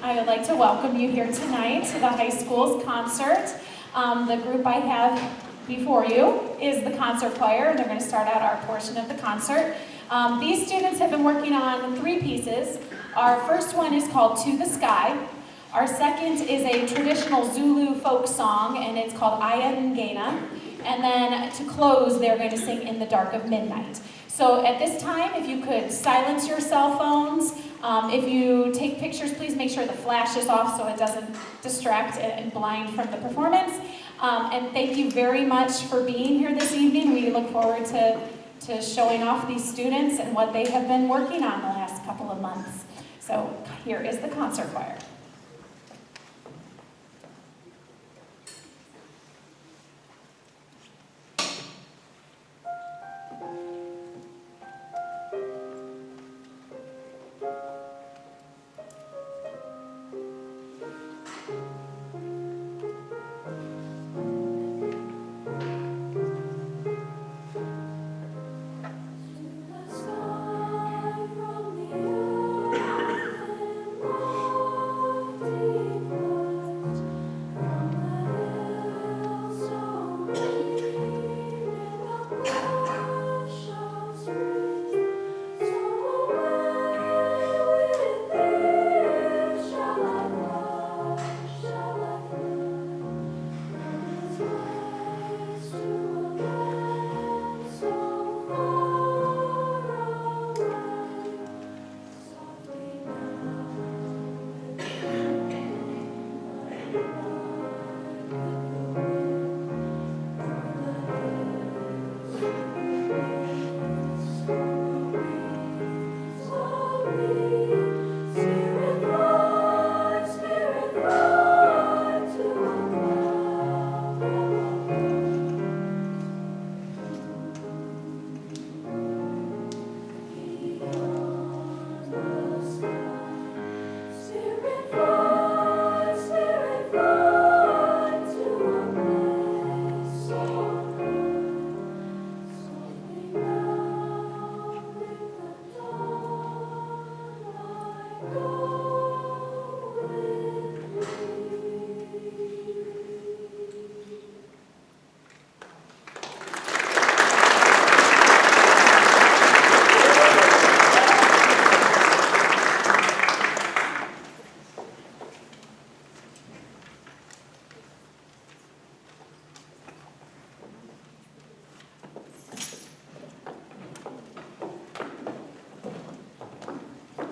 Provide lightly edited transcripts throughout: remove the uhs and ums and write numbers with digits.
I would like to welcome you here tonight to the high school's concert. The group I have before you is the concert choir, and they're going to start out our portion of the concert. These students have been working on 3 pieces. Our first one is called To the Sky. Our second is a traditional Zulu folk song, and it's called Aya Ngena. And then to close, they're going to sing In the Dark of Midnight. So at this time, if you could silence your cell phones. If you take pictures, please make sure the flash is off so it doesn't distract and blind from the performance. And thank you very much for being here this evening. We look forward to showing off these students and what they have been working on the last couple of months. So here is the concert choir.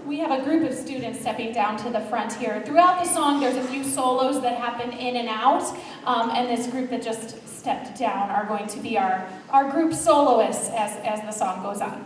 We have a group of students stepping down to the front here. Throughout the song, there's a few solos that happen in and out, and this group that just stepped down are going to be our group soloists as the song goes on.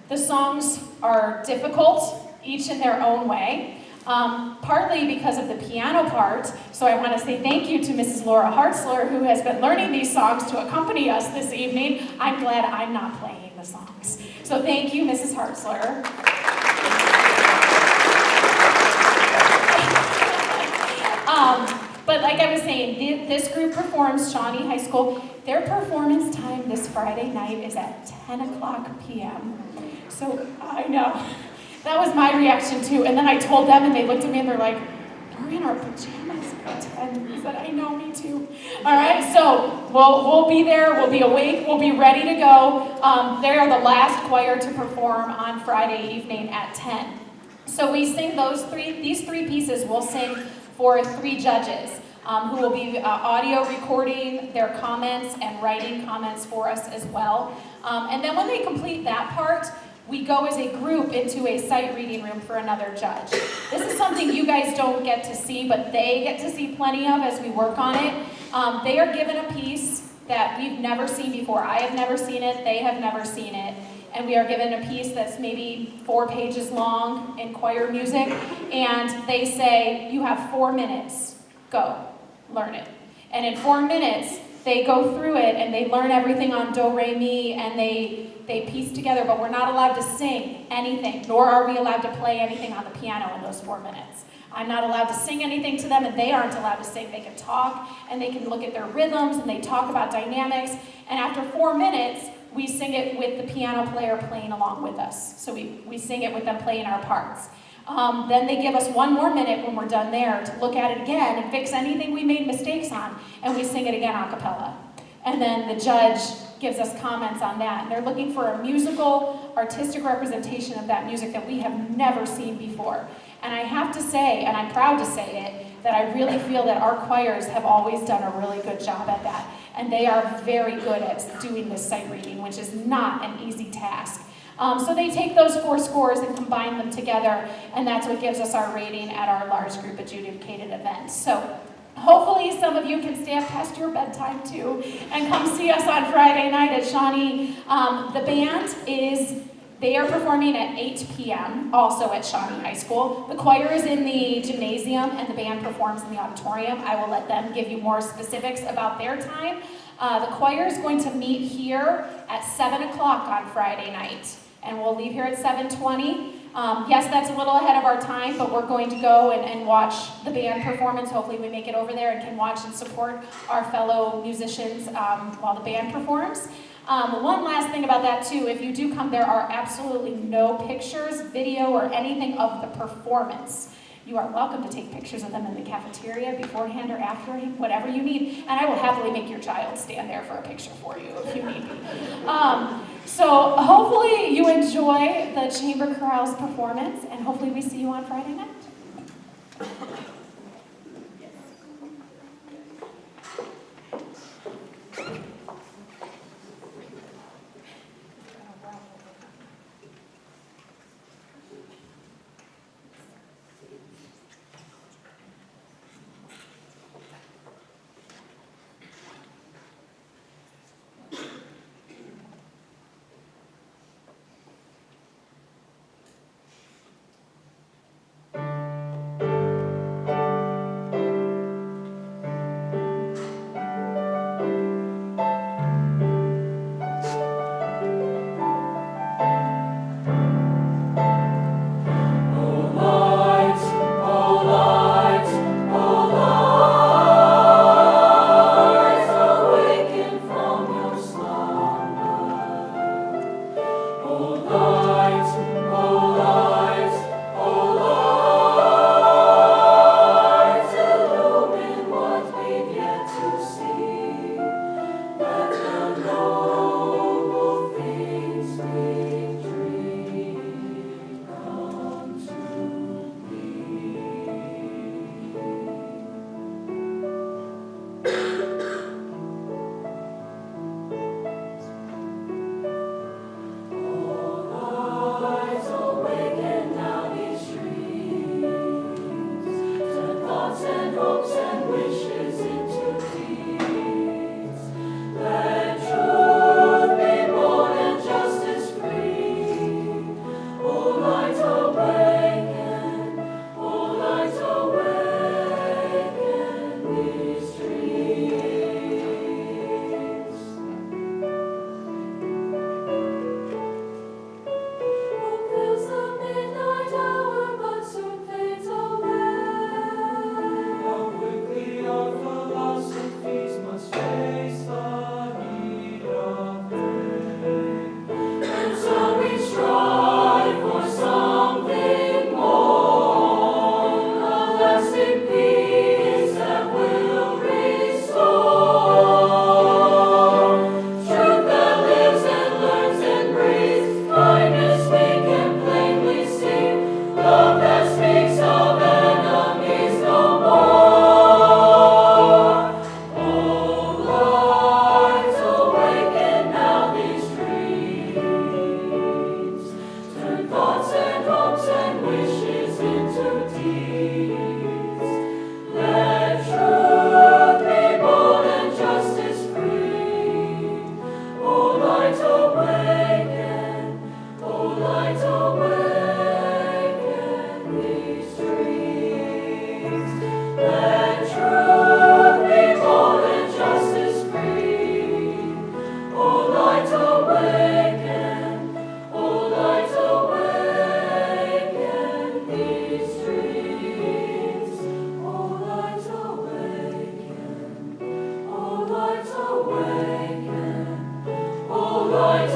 The songs are difficult, each in their own way, partly because of the piano part. So I want to say thank you to Mrs. Laura Hartzler, who has been learning these songs to accompany us this evening. I'm glad I'm not playing the songs. So thank you, Mrs. Hartzler. But like I was saying, this group performs Shawnee High School. Their performance time this Friday night is at 10 o'clock p.m. So I know, that was my reaction too. And then I told them and they looked at me and they're like, we're in our pajamas at 10. I said, I know, me too. All right, so we'll be there, we'll be awake, we'll be ready to go. They are the last choir to perform on Friday evening at 10. So we sing these three pieces we'll sing for 3 judges who will be audio recording their comments and writing comments for us as well. And then when they complete that part, we go as a group into a sight reading room for another judge. This is something you guys don't get to see, but they get to see plenty of as we work on it. They are given a piece that we've never seen before. I have never seen it, they have never seen it. And we are given a piece that's maybe 4 pages long in choir music, and they say, you have 4 minutes, go, learn it. And in 4 minutes, they go through it and they learn everything on do, re, mi, and they piece together, but we're not allowed to sing anything, nor are we allowed to play anything on the piano in those 4 minutes. I'm not allowed to sing anything to them, and they aren't allowed to sing. They can talk, and they can look at their rhythms, and they talk about dynamics, and after 4 minutes, we sing it with the piano player playing along with us. So we sing it with them playing our parts. Then they give us 1 more minute when we're done there to look at it again and fix anything we made mistakes on, and we sing it again a cappella. And then the judge gives us comments on that. And they're looking for a musical, artistic representation of that music that we have never seen before. And I have to say, and I'm proud to say it, that I really feel that our choirs have always done a really good job at that. And they are very good at doing this sight reading, which is not an easy task. So they take those 4 scores and combine them together, and that's what gives us our rating at our large group adjudicated event. So hopefully some of you can stay up past your bedtime too and come see us on Friday night at Shawnee. The band they are performing at 8 p.m. also at Shawnee High School. The choir is in the gymnasium and the band performs in the auditorium. I will let them give you more specifics about their time. The choir is going to meet here at 7 o'clock on Friday night, and we'll leave here at 7:20. Yes, that's a little ahead of our time, but we're going to go and watch the band performance. Hopefully we make it over there and can watch and support our fellow musicians while the band performs. One last thing about that too, if you do come, there are absolutely no pictures, video, or anything of the performance. You are welcome to take pictures of them in the cafeteria beforehand or after, whatever you need, and I will happily make your child stand there for a picture for you if you need me. So hopefully you enjoy the chamber chorale's performance, and hopefully we see you on Friday night. Aspera,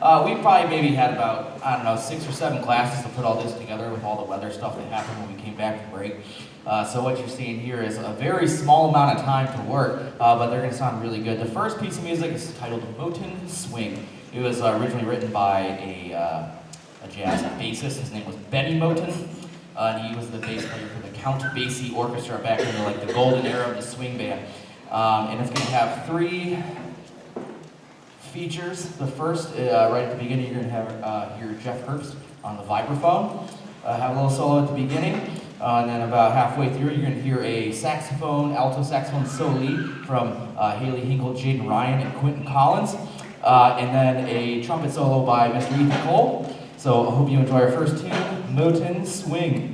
We probably maybe had about, I don't know, 6 or 7 classes to put all this together with all the weather stuff that happened when we came back from break. So what you're seeing here is a very small amount of time to work, but they're going to sound really good. The first piece of music is titled Moten Swing. It was originally written by a jazz bassist. His name was Benny Moten, and he was the bass player for the Count Basie Orchestra back in the golden era of the swing band. And it's going to have 3 features. The first, right at the beginning, you're going to hear Jeff Herbst on the vibraphone, have a little solo at the beginning, and then about halfway through, you're going to hear a saxophone, alto saxophone solo from Haley Hinkle, Jaden Ryan, and Quentin Collins, and then a trumpet solo by Mr. Ethan Cole. So I hope you enjoy our first tune, Moten Swing.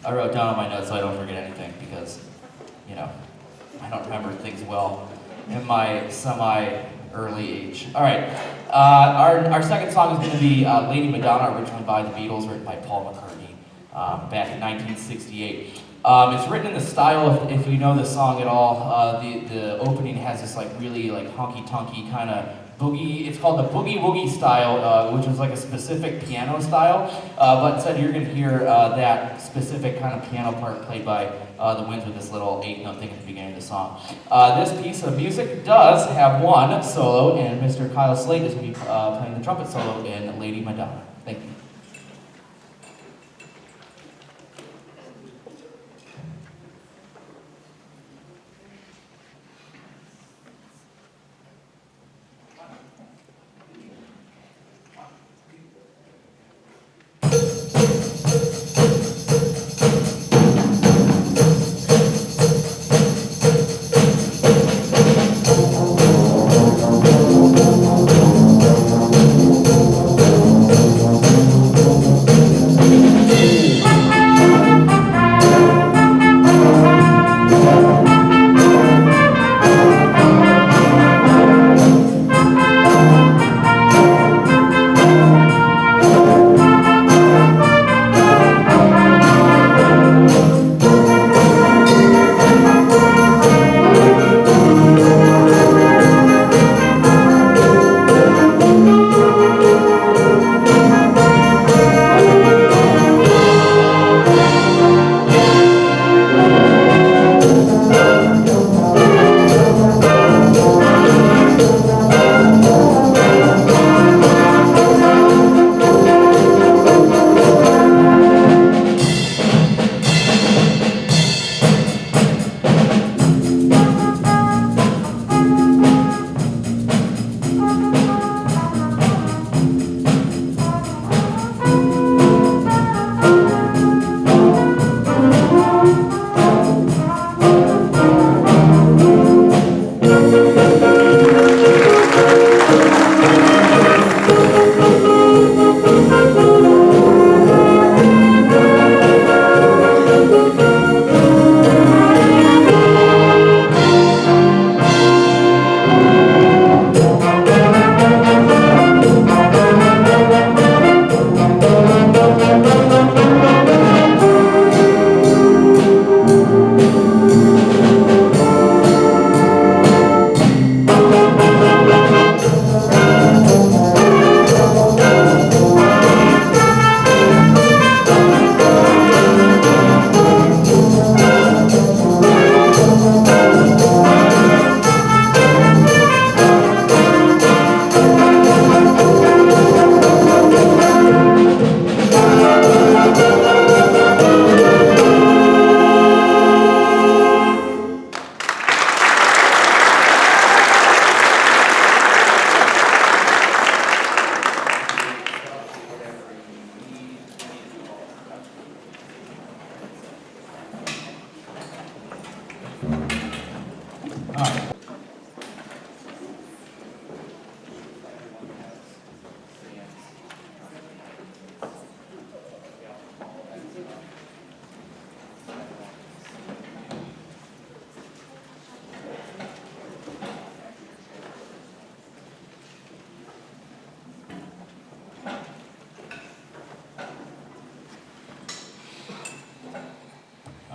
I wrote down on my notes so I don't forget anything because, I don't remember things well in my semi-early age. All right, our second song is going to be Lady Madonna, originally by the Beatles, written by Paul McCartney back in 1968. It's written in the style, if you know the song at all, the opening has this really honky-tonky kind of boogie. It's called the boogie woogie style, which is like a specific piano style. But instead, you're going to hear that specific kind of piano part played by the Winds with this little 8-note thing at the beginning of the song. This piece of music does have one solo, and Mr. Kyle Slade is going to be playing the trumpet solo in Lady Madonna. Thank you.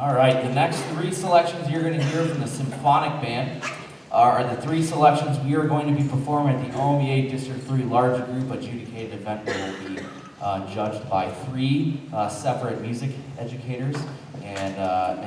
All right, the next three selections you're going to hear from the symphonic band are the three selections we are going to be performing at the OMEA District 3 large group adjudicated event where we'll be judged by three separate music educators. And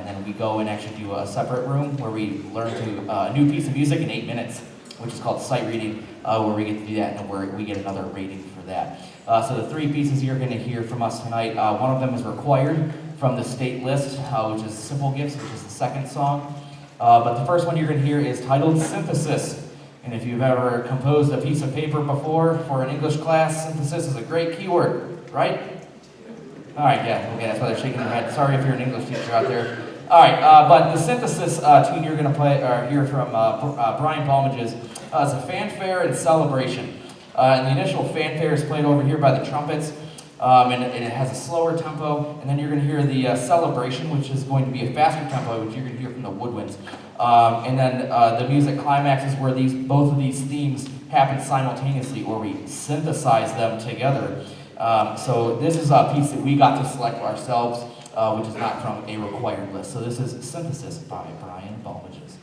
then we go and actually do a separate room where we learn a new piece of music in 8 minutes, which is called sight reading, where we get to do that and where we get another rating for that. So the three pieces you're going to hear from us tonight, one of them is required from the state list, which is Simple Gifts, which is the second song. But the first one you're going to hear is titled Synthesis. And if you've ever composed a piece of paper before for an English class, synthesis is a great keyword, right? All right, yeah, okay, that's why they're shaking their head. Sorry if you're an English teacher out there. All right, but the synthesis tune you're going to play or hear from Brian Balmages is a fanfare and celebration. And the initial fanfare is played over here by the trumpets, and it has a slower tempo. And then you're going to hear the celebration, which is going to be a faster tempo, which you're going to hear from the woodwinds. And then the music climaxes where both of these themes happen simultaneously, or we synthesize them together. So this is a piece that we got to select ourselves, which is not from a required list. So this is Synthesis by Brian Balmages.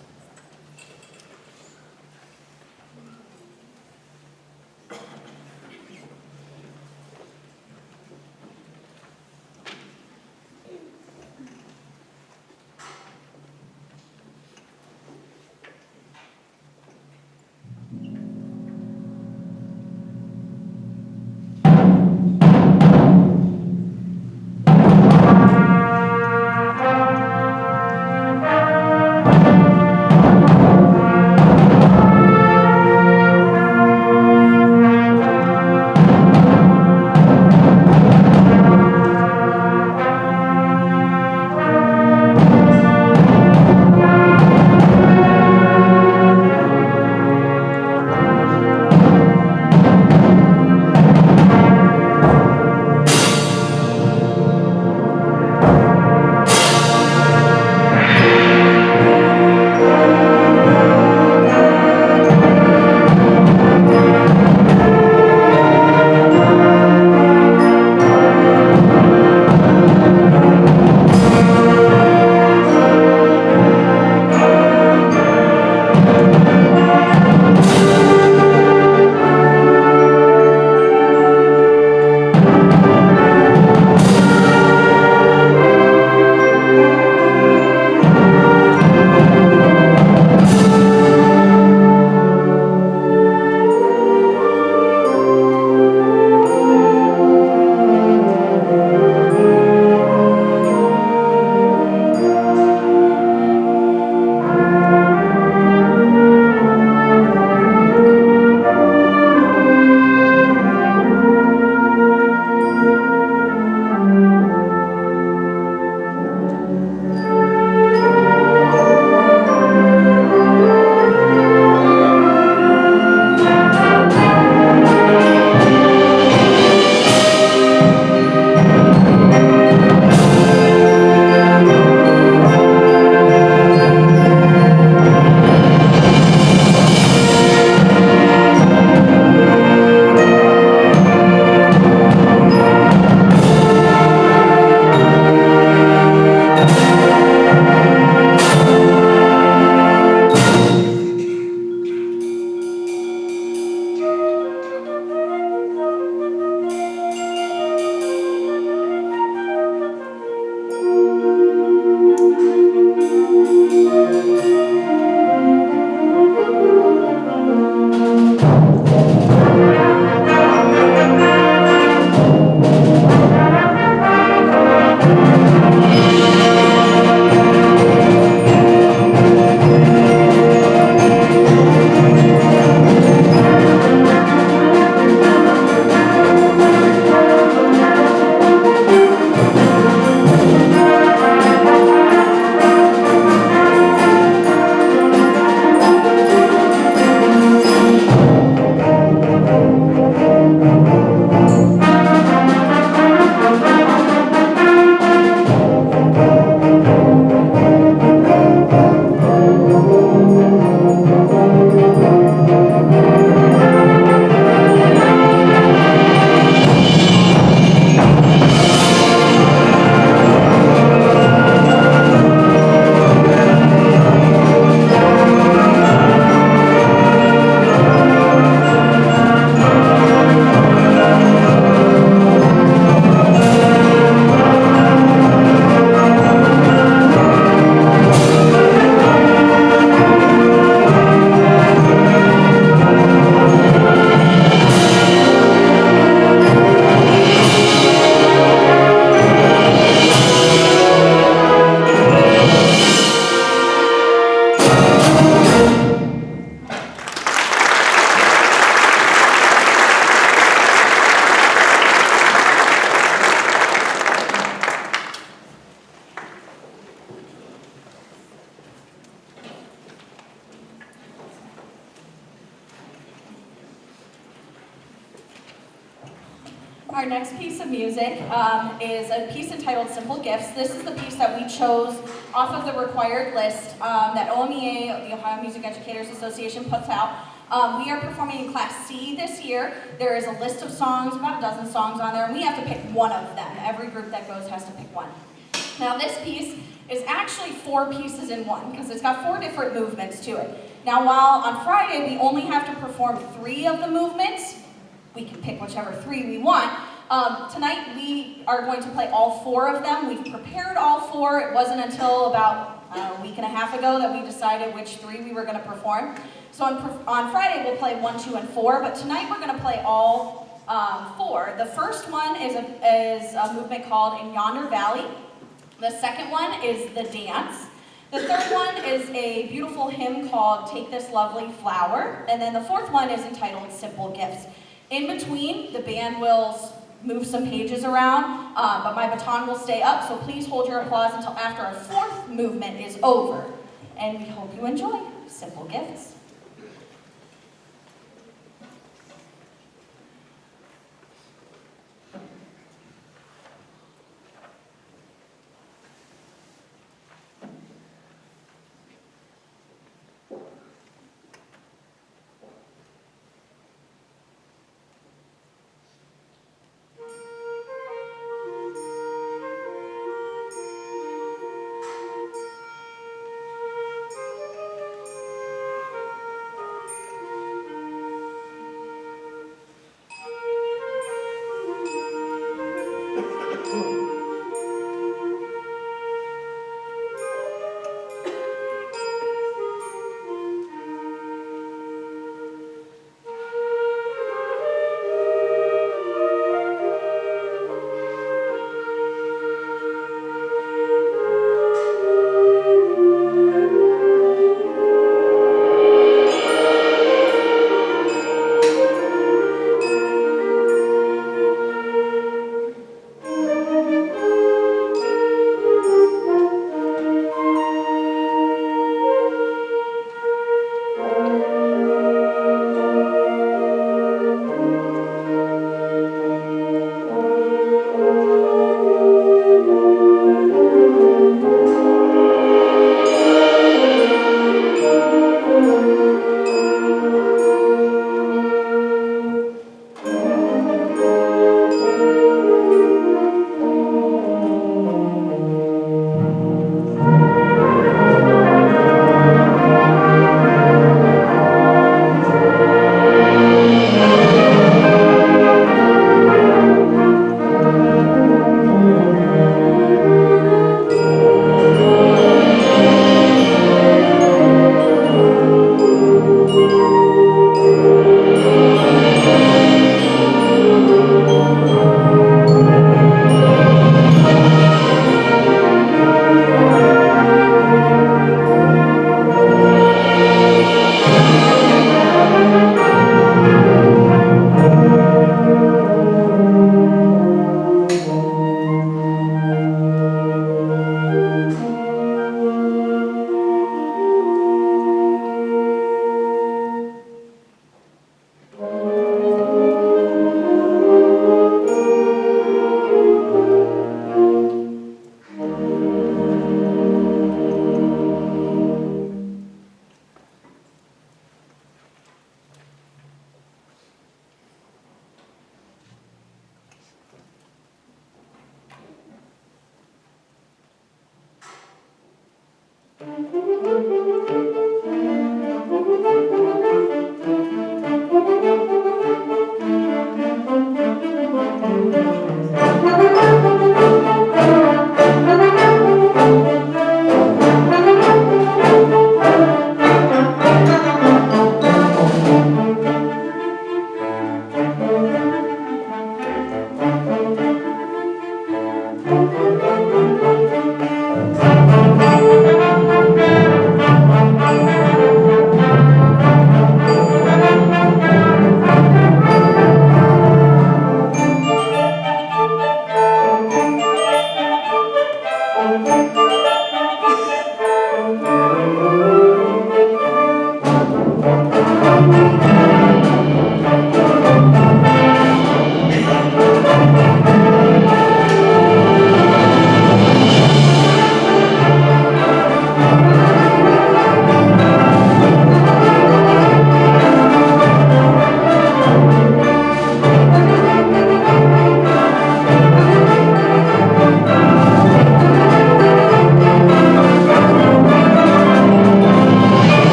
Our next piece of music is a piece entitled Simple Gifts. This is the piece that we chose off of the required list that OMEA, the Ohio Music Educators Association, puts out. We are performing in Class C this year. There is a list of songs, about a dozen songs on there, and we have to pick one of them. Every group that goes has to pick one. Now this piece is actually 4 pieces in one, because it's got 4 different movements to it. Now while on Friday we only have to perform 3 of the movements, we can pick whichever 3 we want. Tonight we are going to play all 4 of them. We've prepared all 4. It wasn't until about a week and a half ago that we decided which 3 we were going to perform. So on Friday we'll play 1, 2, and 4, but tonight we're going to play all 4. The first one is a movement called In Yonder Valley. The second one is The Dance. The third one is a beautiful hymn called Take This Lovely Flower. And then the fourth one is entitled Simple Gifts. In between, the band will move some pages around, but my baton will stay up, so please hold your applause until after our 4th movement is over. And we hope you enjoy Simple Gifts.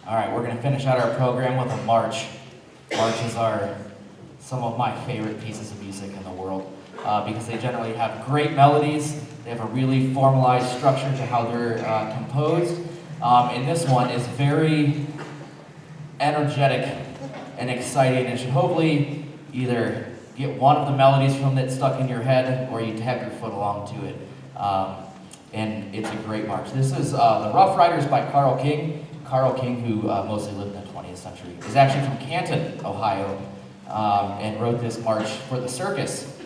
All right, we're going to finish out our program with a march. Marches are some of my favorite pieces of music in the world because they generally have great melodies. They have a really formalized structure to how they're composed. And this one is very energetic and exciting and should hopefully either get one of the melodies from it stuck in your head or you tap your foot along to it. And it's a great march. This is the Rough Riders by Carl King. Carl King, who mostly lived in the 20th century, is actually from Canton, Ohio, and wrote this march for the circus.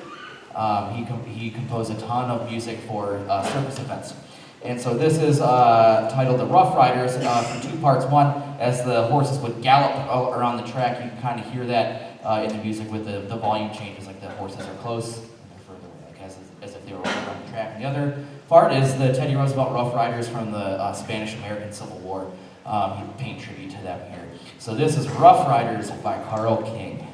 He composed a ton of music for circus events. And so this is titled The Rough Riders for two parts. One, as the horses would gallop around the track, you can kind of hear that in the music with the volume changes, like the horses are close and they're further away, like as if they were around the track. And the other part is the Teddy Roosevelt Rough Riders from the Spanish-American Civil War. He paid tribute to them here. So this is Rough Riders by Carl King.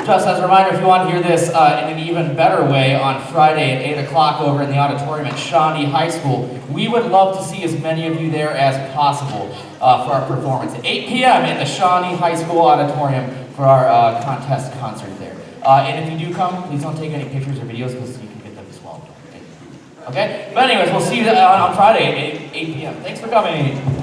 Just as a reminder, if you want to hear this in an even better way on Friday at 8 o'clock over in the auditorium at Shawnee High School, we would love to see as many of you there as possible for our performance. 8 p.m. in the Shawnee High School auditorium for our contest concert there. And if you do come, please don't take any pictures or videos because you can get them as well. Okay? But anyways, we'll see you on Friday at 8 p.m. Thanks for coming.